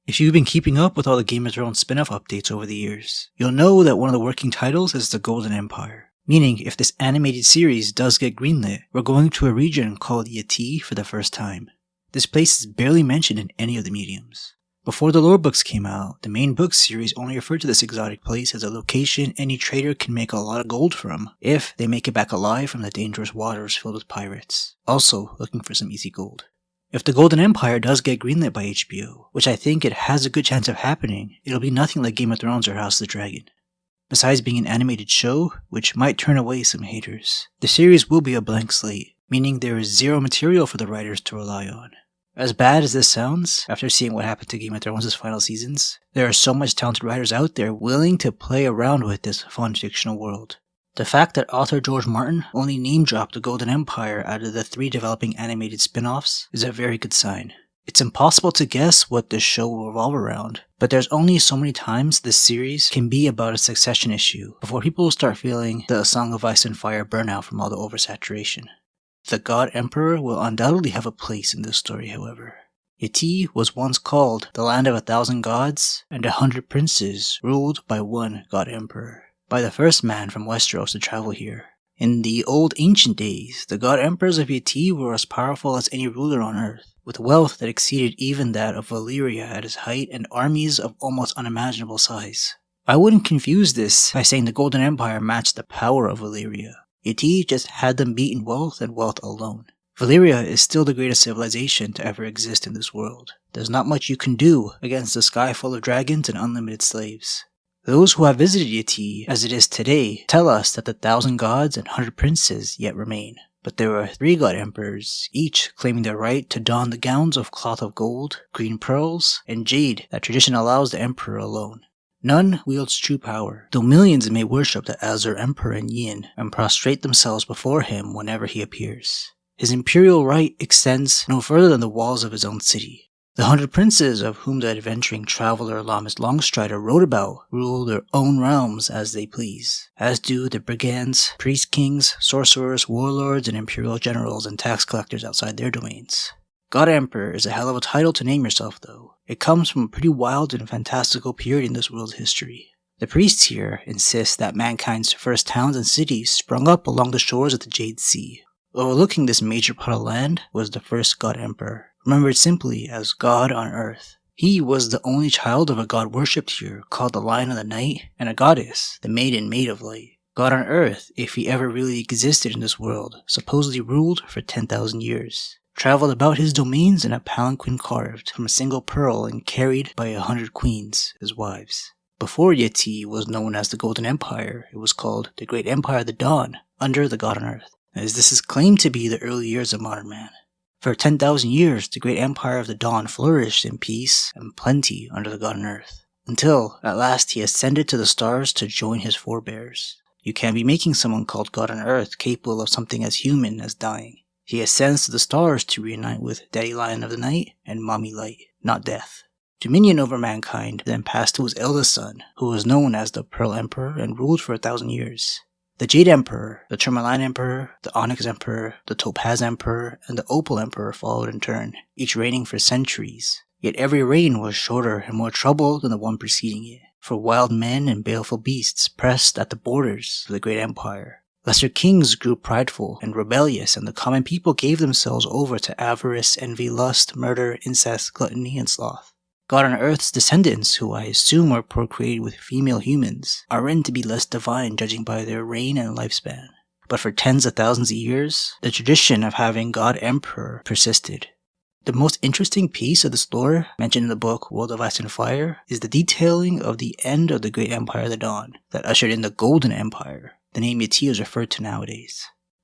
If you've been keeping up with all the Game of Thrones spin-off updates over the years, you'll know that one of the working titles is the Golden Empire. Meaning, if this animated series does get greenlit, we're going to a region called Yati for the first time. This place is barely mentioned in any of the mediums. Before the lore books came out, the main book series only referred to this exotic place as a location any trader can make a lot of gold from, if they make it back alive from the dangerous waters filled with pirates. Also, looking for some easy gold. If the Golden Empire does get greenlit by HBO, which I think it has a good chance of happening, it'll be nothing like Game of Thrones or House of the Dragon. Besides being an animated show, which might turn away some haters, the series will be a blank slate, meaning there is zero material for the writers to rely on. As bad as this sounds, after seeing what happened to Game of Thrones' final seasons, there are so much talented writers out there willing to play around with this fun fictional world. The fact that author George Martin only name-dropped the Golden Empire out of the 3 developing animated spin-offs is a very good sign. It's impossible to guess what this show will revolve around, but there's only so many times this series can be about a succession issue before people will start feeling the Song of Ice and Fire burnout from all the oversaturation. The God Emperor will undoubtedly have a place in this story, however. Yati was once called the Land of 1,000 Gods and 100 Princes ruled by one God Emperor, by the first man from Westeros to travel here. In the old ancient days, the God Emperors of Yati were as powerful as any ruler on Earth, with wealth that exceeded even that of Valyria at its height and armies of almost unimaginable size. I wouldn't confuse this by saying the Golden Empire matched the power of Valyria. Yati just had them beat in wealth and wealth alone. Valyria is still the greatest civilization to ever exist in this world. There's not much you can do against a sky full of dragons and unlimited slaves. Those who have visited Yati as it is today tell us that the 1,000 gods and 100 princes yet remain. But there are 3 god emperors, each claiming their right to don the gowns of cloth of gold, green pearls, and jade that tradition allows the emperor alone. None wields true power, though millions may worship the Azure Emperor in Yin and prostrate themselves before him whenever he appears. His imperial right extends no further than the walls of his own city. The 100 princes of whom the adventuring traveler Lamas Longstrider wrote about rule their own realms as they please, as do the brigands, priest kings, sorcerers, warlords, and imperial generals and tax collectors outside their domains. God Emperor is a hell of a title to name yourself, though. It comes from a pretty wild and fantastical period in this world's history. The priests here insist that mankind's first towns and cities sprung up along the shores of the Jade Sea. Overlooking this major plot of land was the first God Emperor, remembered simply as God on Earth. He was the only child of a god worshipped here called the Lion of the Night and a goddess, the Maiden Maid of Light. God on Earth, if he ever really existed in this world, supposedly ruled for 10,000 years. Traveled about his domains in a palanquin carved from a single pearl and carried by 100 queens, his wives. Before Yati was known as the Golden Empire, it was called the Great Empire of the Dawn, under the God on Earth, as this is claimed to be the early years of modern man. For 10,000 years, the Great Empire of the Dawn flourished in peace and plenty under the God on Earth, until, at last, he ascended to the stars to join his forebears. You can't be making someone called God on Earth capable of something as human as dying. He ascends to the stars to reunite with Daddy Lion of the Night and Mommy Light, not death. Dominion over mankind then passed to his eldest son, who was known as the Pearl Emperor and ruled for 1,000 years. The Jade Emperor, the Tourmaline Emperor, the Onyx Emperor, the Topaz Emperor, and the Opal Emperor followed in turn, each reigning for centuries. Yet every reign was shorter and more troubled than the one preceding it, for wild men and baleful beasts pressed at the borders of the great empire. Lesser kings grew prideful and rebellious, and the common people gave themselves over to avarice, envy, lust, murder, incest, gluttony, and sloth. God on Earth's descendants, who I assume are procreated with female humans, are written to be less divine judging by their reign and lifespan. But for tens of thousands of years, the tradition of having God Emperor persisted. The most interesting piece of this lore, mentioned in the book World of Ice and Fire, is the detailing of the end of the Great Empire of the Dawn that ushered in the Golden Empire, the name Yati is referred to nowadays.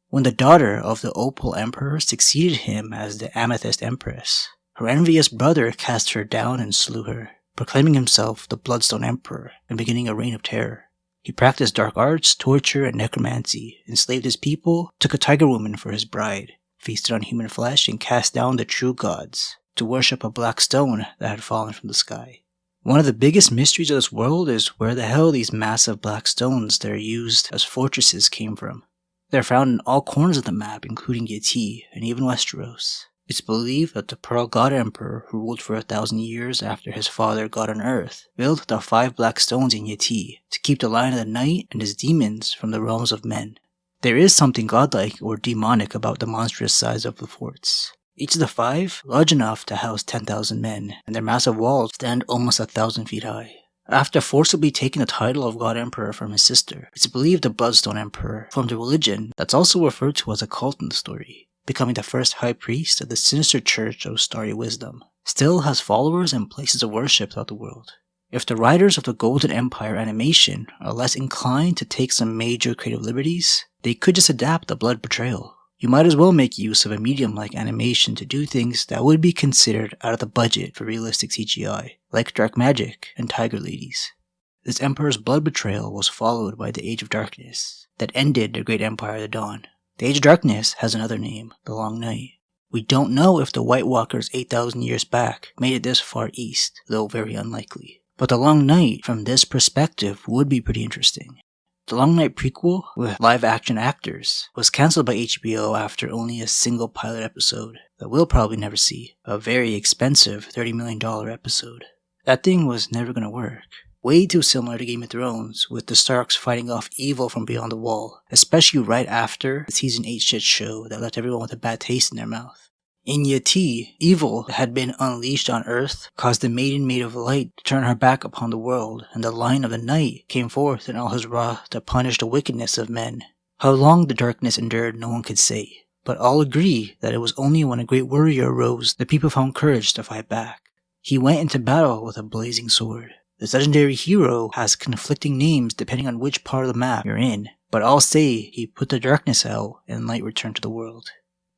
When the daughter of the Opal Emperor succeeded him as the Amethyst Empress, her envious brother cast her down and slew her, proclaiming himself the Bloodstone Emperor and beginning a reign of terror. He practiced dark arts, torture, and necromancy, enslaved his people, took a tiger woman for his bride, feasted on human flesh, and cast down the true gods to worship a black stone that had fallen from the sky. One of the biggest mysteries of this world is where the hell these massive black stones that are used as fortresses came from. They're found in all corners of the map, including Yati and even Westeros. It's believed that the Pearl God Emperor, who ruled for 1,000 years after his father God on Earth, built the 5 black stones in Yeti to keep the Lion of the Night and his demons from the realms of men. There is something godlike or demonic about the monstrous size of the forts. Each of the 5 large enough to house 10,000 men, and their massive walls stand almost 1,000 feet high. After forcibly taking the title of God Emperor from his sister, it's believed the Bloodstone Emperor formed a religion that's also referred to as a cult in the story, becoming the first high priest of the sinister church of starry wisdom. Still has followers and places of worship throughout the world. If the writers of the Golden Empire animation are less inclined to take some major creative liberties, they could just adapt the blood betrayal. You might as well make use of a medium-like animation to do things that would be considered out of the budget for realistic CGI, like Dark Magic and Tiger Ladies. This Emperor's blood betrayal was followed by the Age of Darkness, that ended the Great Empire of the Dawn. The Age of Darkness has another name, the Long Night. We don't know if the White Walkers 8,000 years back made it this far east, though very unlikely. But the Long Night, from this perspective, would be pretty interesting. The Long Night prequel, with live-action actors, was cancelled by HBO after only a single pilot episode that we'll probably never see, a very expensive $30 million episode. That thing was never gonna work. Way too similar to Game of Thrones, with the Starks fighting off evil from beyond the wall, especially right after the Season 8 shit show that left everyone with a bad taste in their mouth. In Yeti, evil had been unleashed on Earth, caused the Maiden Maid of Light to turn her back upon the world, and the Lion of the Night came forth in all his wrath to punish the wickedness of men. How long the darkness endured no one could say, but all agree that it was only when a great warrior arose the people found courage to fight back. He went into battle with a blazing sword. This legendary hero has conflicting names depending on which part of the map you're in, but all say he put the darkness out and light returned to the world.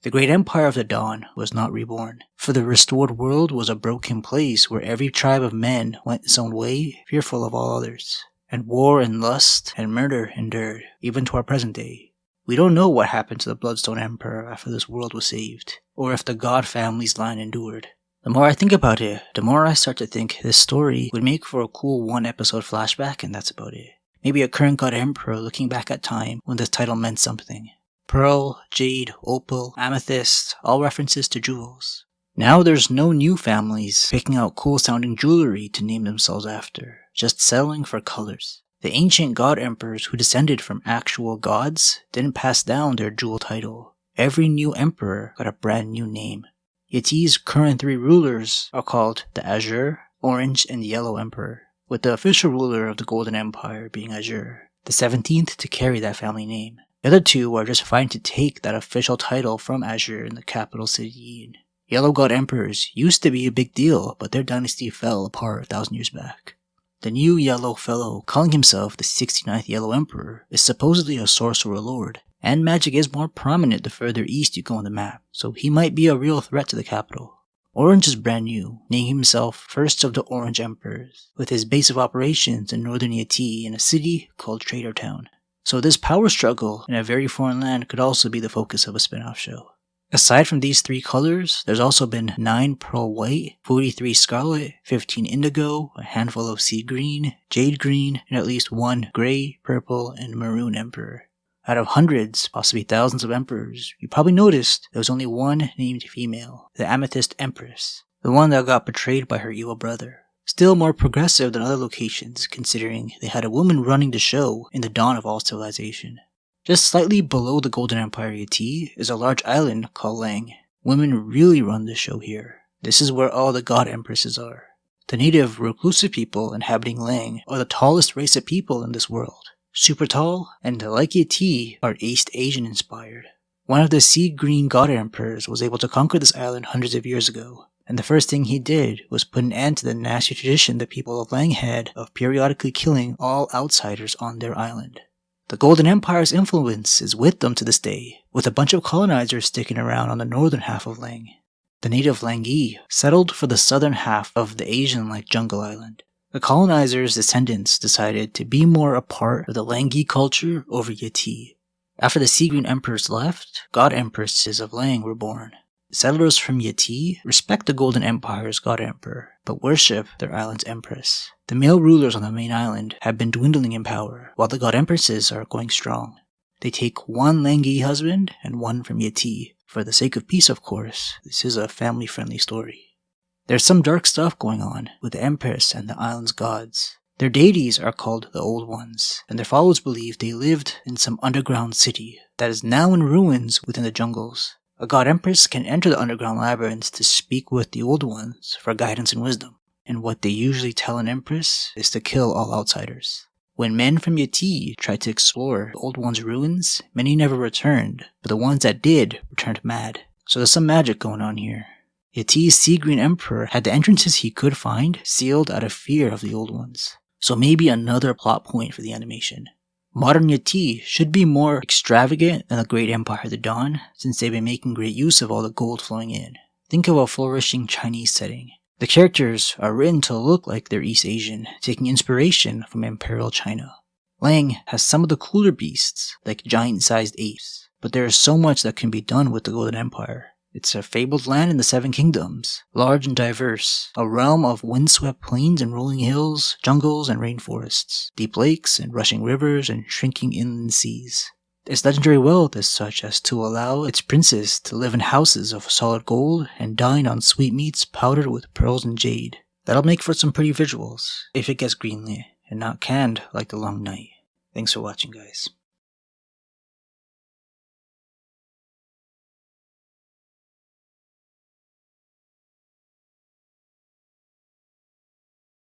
The great empire of the dawn was not reborn, for the restored world was a broken place where every tribe of men went its own way, fearful of all others. And war and lust and murder endured, even to our present day. We don't know what happened to the Bloodstone Emperor after this world was saved, or if the god family's line endured. The more I think about it, the more I start to think this story would make for a cool 1-episode flashback, and that's about it. Maybe a current god emperor looking back at time when this title meant something. Pearl, jade, opal, amethyst, all references to jewels. Now there's no new families picking out cool sounding jewelry to name themselves after, just settling for colors. The ancient god emperors who descended from actual gods didn't pass down their jewel title. Every new emperor got a brand new name. Yeti's current 3 rulers are called the Azure, Orange, and Yellow Emperor, with the official ruler of the Golden Empire being Azure, the 17th to carry that family name. The other 2 are just fine to take that official title from Azure in the capital city Yin. Yellow God Emperors used to be a big deal, but their dynasty fell apart 1,000 years back. The new yellow fellow, calling himself the 69th Yellow Emperor, is supposedly a sorcerer lord, and magic is more prominent the further east you go on the map, so he might be a real threat to the capital. Orange is brand new, naming himself first of the Orange Emperors, with his base of operations in northern Yeti in a city called Trader Town. So this power struggle in a very foreign land could also be the focus of a spin-off show. Aside from these 3 colors, there's also been 9 pearl white, 43 scarlet, 15 indigo, a handful of sea green, jade green, and at least 1 gray, purple, and maroon emperor. Out of hundreds, possibly thousands of emperors, you probably noticed there was only 1 named female, the Amethyst Empress, the one that got betrayed by her evil brother. Still more progressive than other locations, considering they had a woman running the show in the dawn of all civilization. Just slightly below the Golden Empire Yeti is a large island called Lang. Women really run the show here. This is where all the god empresses are. The native reclusive people inhabiting Lang are the tallest race of people in this world. Super tall, and like Yeti, are East Asian inspired. One of the sea green god emperors was able to conquer this island hundreds of years ago. And the first thing he did was put an end to the nasty tradition the people of Lang had of periodically killing all outsiders on their island. The Golden Empire's influence is with them to this day, with a bunch of colonizers sticking around on the northern half of Lang. The native Langi settled for the southern half of the Asian-like jungle island. The colonizers' descendants decided to be more a part of the Langi culture over Yeti. After the Sea Green Emperors left, God Empresses of Lang were born. Settlers from Yeti respect the Golden Empire's God Emperor, but worship their island's Empress. The male rulers on the main island have been dwindling in power, while the God Empresses are going strong. They take 1 Langi husband and 1 from Yeti, For the sake of peace, of course, this is a family-friendly story. There's some dark stuff going on with the Empress and the island's gods. Their deities are called the Old Ones, and their followers believe they lived in some underground city that is now in ruins within the jungles. A god Empress can enter the underground labyrinths to speak with the Old Ones for guidance and wisdom, and what they usually tell an Empress is to kill all outsiders. When men from Yati tried to explore the Old Ones' ruins, many never returned, but the ones that did returned mad. So there's some magic going on here. Yati's Sea Green Emperor had the entrances he could find sealed out of fear of the Old Ones. So maybe another plot point for the animation. Modern Yati should be more extravagant than the Great Empire of the Dawn, since they've been making great use of all the gold flowing in. Think of a flourishing Chinese setting. The characters are written to look like they're East Asian, taking inspiration from Imperial China. Lang has some of the cooler beasts, like giant-sized apes, but there is so much that can be done with the Golden Empire. It's a fabled land in the Seven Kingdoms, large and diverse, a realm of windswept plains and rolling hills, jungles and rainforests, deep lakes and rushing rivers and shrinking inland seas. Its legendary wealth is such as to allow its princes to live in houses of solid gold and dine on sweetmeats powdered with pearls and jade. That'll make for some pretty visuals, if it gets greenlit, and not canned like The Long Night. Thanks for watching, guys.